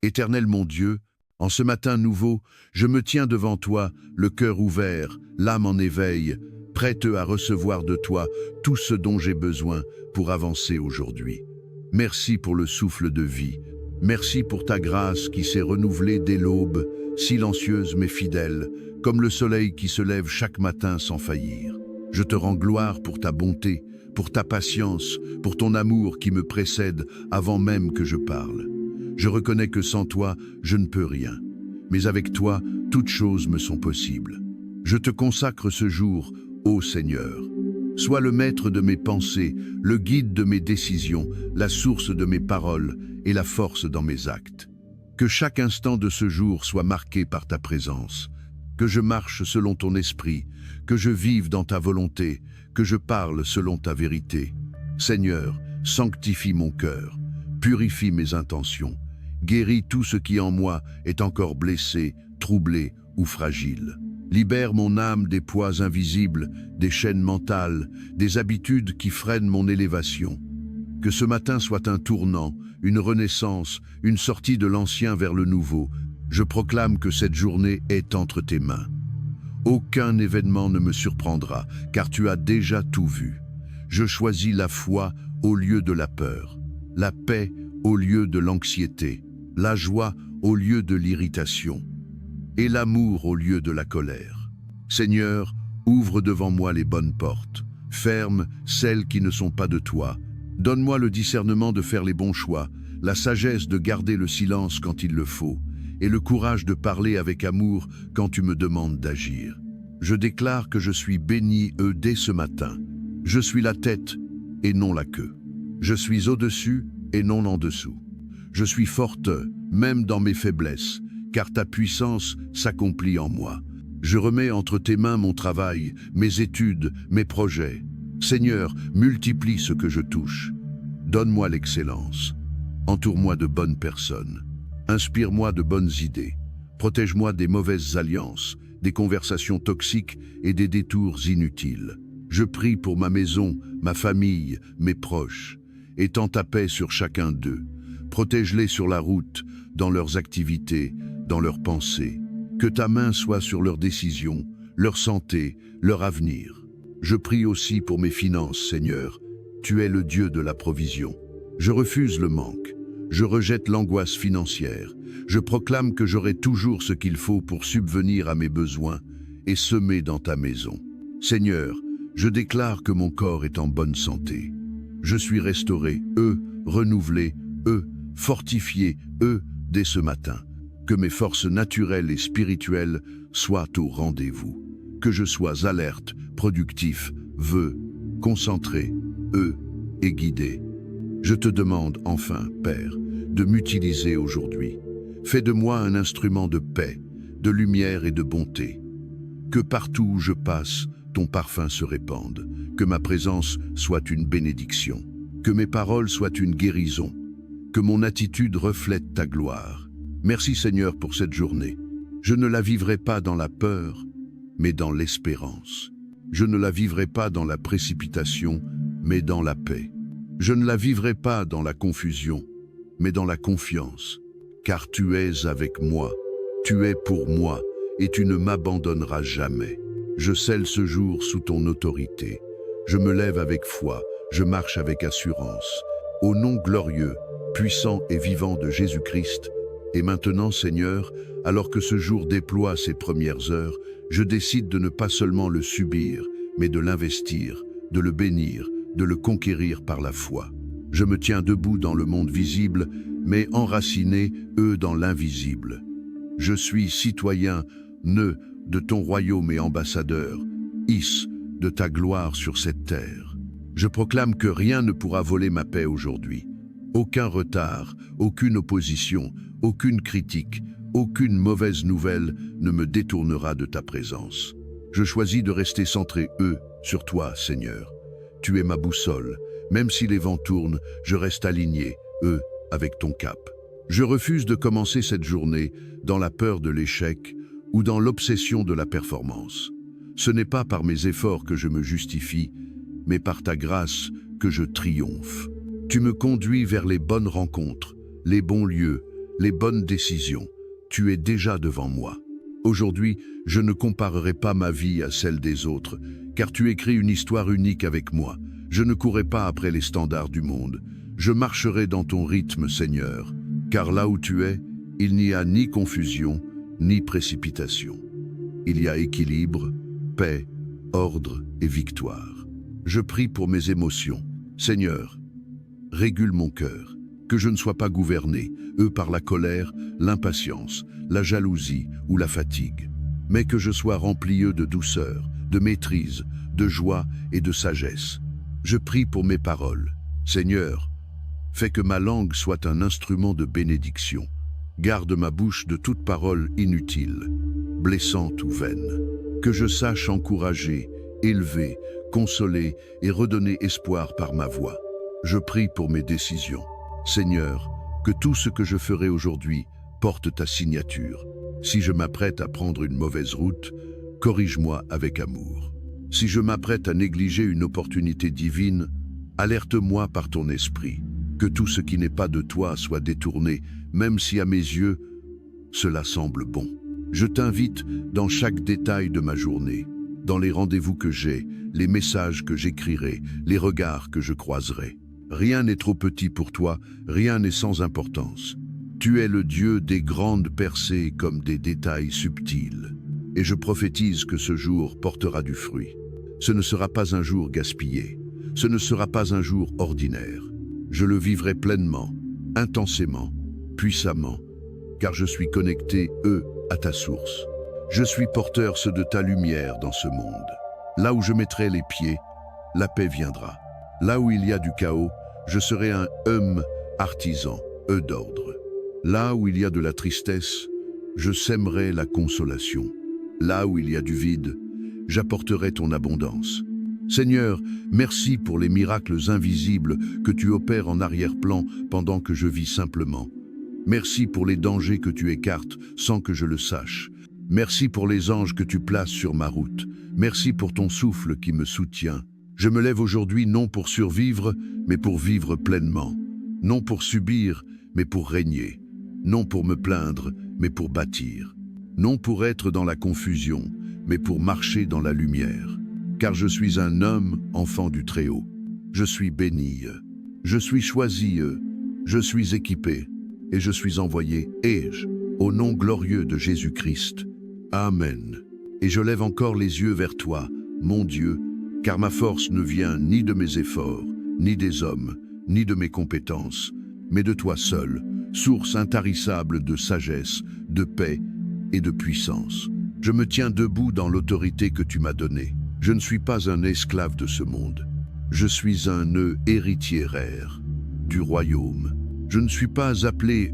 Éternel mon Dieu, en ce matin nouveau, je me tiens devant toi, le cœur ouvert, l'âme en éveil, prête à recevoir de toi tout ce dont j'ai besoin pour avancer aujourd'hui. Merci pour le souffle de vie. Merci pour ta grâce qui s'est renouvelée dès l'aube, silencieuse mais fidèle, comme le soleil qui se lève chaque matin sans faillir. Je te rends gloire pour ta bonté, pour ta patience, pour ton amour qui me précède avant même que je parle. Je reconnais que sans toi, je ne peux rien. Mais avec toi, toutes choses me sont possibles. Je te consacre ce jour, ô Seigneur. Sois le maître de mes pensées, le guide de mes décisions, la source de mes paroles et la force dans mes actes. Que chaque instant de ce jour soit marqué par ta présence. Que je marche selon ton esprit, que je vive dans ta volonté, que je parle selon ta vérité. Seigneur, sanctifie mon cœur, purifie mes intentions, guéris tout ce qui en moi est encore blessé, troublé ou fragile. Libère mon âme des poids invisibles, des chaînes mentales, des habitudes qui freinent mon élévation. Que ce matin soit un tournant, une renaissance, une sortie de l'ancien vers le nouveau. Je proclame que cette journée est entre tes mains. Aucun événement ne me surprendra, car tu as déjà tout vu. Je choisis la foi au lieu de la peur, la paix au lieu de l'anxiété, la joie au lieu de l'irritation, et l'amour au lieu de la colère. Seigneur, ouvre devant moi les bonnes portes, ferme celles qui ne sont pas de toi. Donne-moi le discernement de faire les bons choix, la sagesse de garder le silence quand il le faut, et le courage de parler avec amour quand tu me demandes d'agir. Je déclare que je suis béni dès ce matin. Je suis la tête et non la queue. Je suis au-dessus et non en dessous. Je suis forte, même dans mes faiblesses, car ta puissance s'accomplit en moi. Je remets entre tes mains mon travail, mes études, mes projets. Seigneur, multiplie ce que je touche. Donne-moi l'excellence. Entoure-moi de bonnes personnes. Inspire-moi de bonnes idées. Protège-moi des mauvaises alliances, des conversations toxiques et des détours inutiles. Je prie pour ma maison, ma famille, mes proches. Étends ta paix sur chacun d'eux. Protège-les sur la route, dans leurs activités, dans leurs pensées. Que ta main soit sur leurs décisions, leur santé, leur avenir. Je prie aussi pour mes finances, Seigneur. Tu es le Dieu de la provision. Je refuse le manque. Je rejette l'angoisse financière. Je proclame que j'aurai toujours ce qu'il faut pour subvenir à mes besoins et semer dans ta maison. Seigneur, je déclare que mon corps est en bonne santé. Je suis restauré, renouvelé, fortifié, dès ce matin. Que mes forces naturelles et spirituelles soient au rendez-vous. Que je sois alerte, productif, concentré, et guidé. Je te demande enfin, Père, de m'utiliser aujourd'hui. Fais de moi un instrument de paix, de lumière et de bonté. Que partout où je passe, ton parfum se répande. Que ma présence soit une bénédiction. Que mes paroles soient une guérison. Que mon attitude reflète ta gloire. Merci Seigneur pour cette journée. Je ne la vivrai pas dans la peur, mais dans l'espérance. Je ne la vivrai pas dans la précipitation, mais dans la paix. Je ne la vivrai pas dans la confusion, mais dans la confiance, car tu es avec moi, tu es pour moi, et tu ne m'abandonneras jamais. Je scelle ce jour sous ton autorité. Je me lève avec foi, je marche avec assurance. Au nom glorieux, puissant et vivant de Jésus-Christ, et maintenant, Seigneur, alors que ce jour déploie ses premières heures, je décide de ne pas seulement le subir, mais de l'investir, de le bénir, de le conquérir par la foi. Je me tiens debout dans le monde visible, mais enraciné, dans l'invisible. Je suis citoyen, nœud de ton royaume et ambassadeur, de ta gloire sur cette terre. Je proclame que rien ne pourra voler ma paix aujourd'hui. Aucun retard, aucune opposition, aucune critique, aucune mauvaise nouvelle ne me détournera de ta présence. Je choisis de rester centré, sur toi, Seigneur. Tu es ma boussole. Même si les vents tournent, je reste aligné, avec ton cap. Je refuse de commencer cette journée dans la peur de l'échec ou dans l'obsession de la performance. Ce n'est pas par mes efforts que je me justifie, mais par ta grâce que je triomphe. Tu me conduis vers les bonnes rencontres, les bons lieux, les bonnes décisions. Tu es déjà devant moi. Aujourd'hui, je ne comparerai pas ma vie à celle des autres, car tu écris une histoire unique avec moi. Je ne courrai pas après les standards du monde. Je marcherai dans ton rythme, Seigneur, car là où tu es, il n'y a ni confusion, ni précipitation. Il y a équilibre, paix, ordre et victoire. Je prie pour mes émotions. Seigneur, régule mon cœur, que je ne sois pas gouverné, par la colère, l'impatience, la jalousie ou la fatigue, mais que je sois rempli de douceur, de maîtrise, de joie et de sagesse. Je prie pour mes paroles. Seigneur, fais que ma langue soit un instrument de bénédiction. Garde ma bouche de toute parole inutile, blessante ou vaine. Que je sache encourager, élever, consoler et redonner espoir par ma voix. Je prie pour mes décisions. Seigneur, que tout ce que je ferai aujourd'hui porte ta signature. Si je m'apprête à prendre une mauvaise route, corrige-moi avec amour. Si je m'apprête à négliger une opportunité divine, alerte-moi par ton esprit. Que tout ce qui n'est pas de toi soit détourné, même si à mes yeux, cela semble bon. Je t'invite dans chaque détail de ma journée, dans les rendez-vous que j'ai, les messages que j'écrirai, les regards que je croiserai. Rien n'est trop petit pour toi, rien n'est sans importance. Tu es le Dieu des grandes percées comme des détails subtils. Et je prophétise que ce jour portera du fruit. Ce ne sera pas un jour gaspillé. Ce ne sera pas un jour ordinaire. Je le vivrai pleinement, intensément, puissamment, car je suis connecté, à ta source. Je suis porteur de ta lumière dans ce monde. Là où je mettrai les pieds, la paix viendra. Là où il y a du chaos, je serai un artisan, d'ordre. Là où il y a de la tristesse, je sèmerai la consolation. Là où il y a du vide, j'apporterai ton abondance. Seigneur, merci pour les miracles invisibles que tu opères en arrière-plan pendant que je vis simplement. Merci pour les dangers que tu écartes sans que je le sache. Merci pour les anges que tu places sur ma route. Merci pour ton souffle qui me soutient. Je me lève aujourd'hui non pour survivre, mais pour vivre pleinement. Non pour subir, mais pour régner. Non pour me plaindre, mais pour bâtir. Non pour être dans la confusion, mais pour marcher dans la lumière. Car je suis un homme, enfant du Très-Haut. Je suis béni, je suis choisi, je suis équipé, et je suis envoyé, au nom glorieux de Jésus-Christ. Amen. Et je lève encore les yeux vers toi, mon Dieu, car ma force ne vient ni de mes efforts, ni des hommes, ni de mes compétences, mais de toi seul, source intarissable de sagesse, de paix et de puissance. Je me tiens debout dans l'autorité que tu m'as donnée. Je ne suis pas un esclave de ce monde. Je suis un héritier rare du royaume. Je ne suis pas appelé,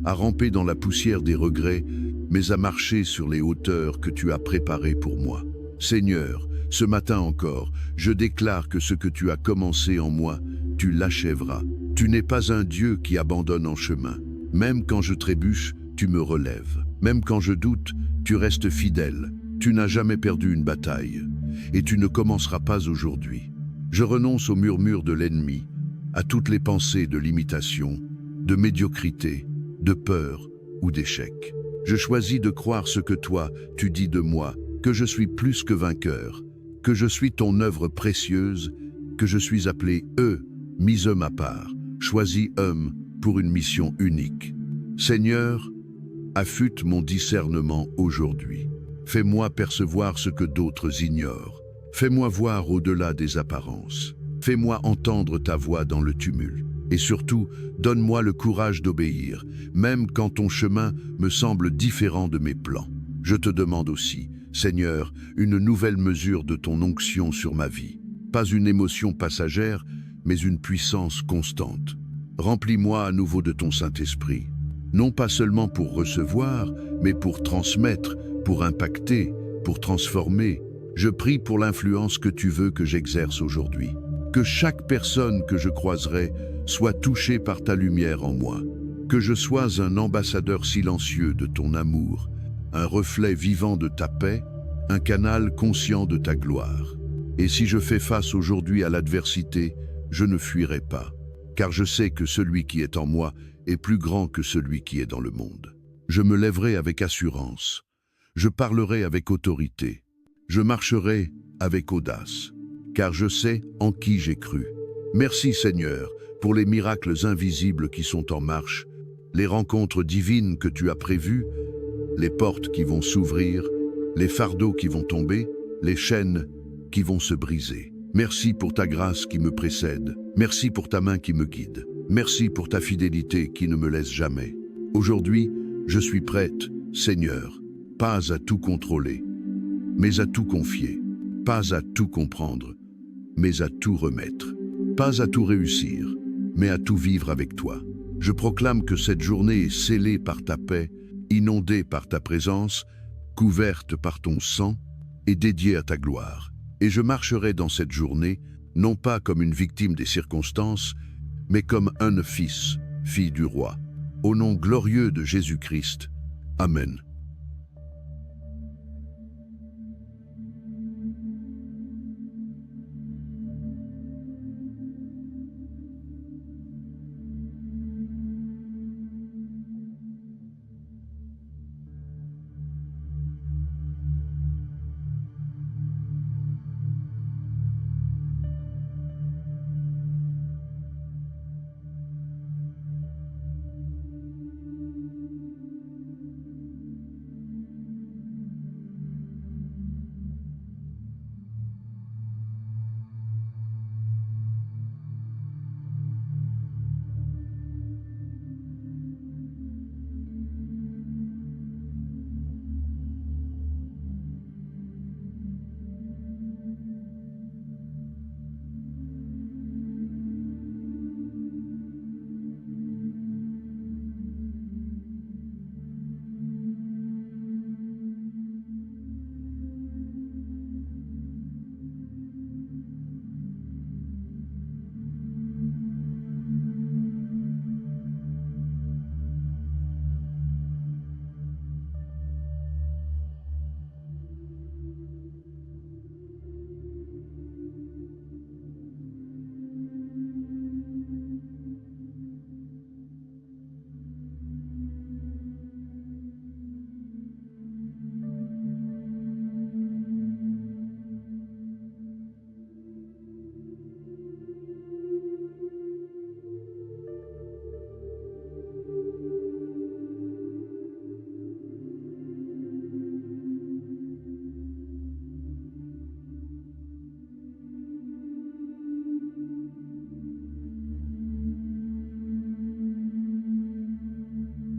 à ramper dans la poussière des regrets, mais à marcher sur les hauteurs que tu as préparées pour moi. Seigneur, ce matin encore, je déclare que ce que tu as commencé en moi, tu l'achèveras. Tu n'es pas un Dieu qui abandonne en chemin. Même quand je trébuche, tu me relèves. Même quand je doute, tu restes fidèle. Tu n'as jamais perdu une bataille. Et tu ne commenceras pas aujourd'hui. Je renonce aux murmures de l'ennemi, à toutes les pensées de l'imitation, de médiocrité, de peur ou d'échec. Je choisis de croire ce que toi, tu dis de moi, que je suis plus que vainqueur, que je suis ton œuvre précieuse, que je suis appelé mis homme à part, choisi homme pour une mission unique. Seigneur, affûte mon discernement aujourd'hui. Fais-moi percevoir ce que d'autres ignorent. Fais-moi voir au-delà des apparences. Fais-moi entendre ta voix dans le tumulte. Et surtout, donne-moi le courage d'obéir, même quand ton chemin me semble différent de mes plans. Je te demande aussi, Seigneur, une nouvelle mesure de ton onction sur ma vie. Pas une émotion passagère, mais une puissance constante. Remplis-moi à nouveau de ton Saint-Esprit. Non pas seulement pour recevoir, mais pour transmettre, pour impacter, pour transformer. Je prie pour l'influence que tu veux que j'exerce aujourd'hui. Que chaque personne que je croiserai soit touchée par ta lumière en moi. Que je sois un ambassadeur silencieux de ton amour, un reflet vivant de ta paix, un canal conscient de ta gloire. Et si je fais face aujourd'hui à l'adversité, je ne fuirai pas, car je sais que celui qui est en moi est plus grand que celui qui est dans le monde. Je me lèverai avec assurance. Je parlerai avec autorité. Je marcherai avec audace, car je sais en qui j'ai cru. Merci Seigneur pour les miracles invisibles qui sont en marche, les rencontres divines que tu as prévues, les portes qui vont s'ouvrir, les fardeaux qui vont tomber, les chaînes qui vont se briser. Merci pour ta grâce qui me précède. Merci pour ta main qui me guide. Merci pour ta fidélité qui ne me laisse jamais. Aujourd'hui, je suis prête, Seigneur, pas à tout contrôler, mais à tout confier, pas à tout comprendre, mais à tout remettre, pas à tout réussir, mais à tout vivre avec toi. Je proclame que cette journée est scellée par ta paix, inondée par ta présence, couverte par ton sang et dédiée à ta gloire. Et je marcherai dans cette journée, non pas comme une victime des circonstances, mais comme un fils, fille du roi. Au nom glorieux de Jésus-Christ. Amen.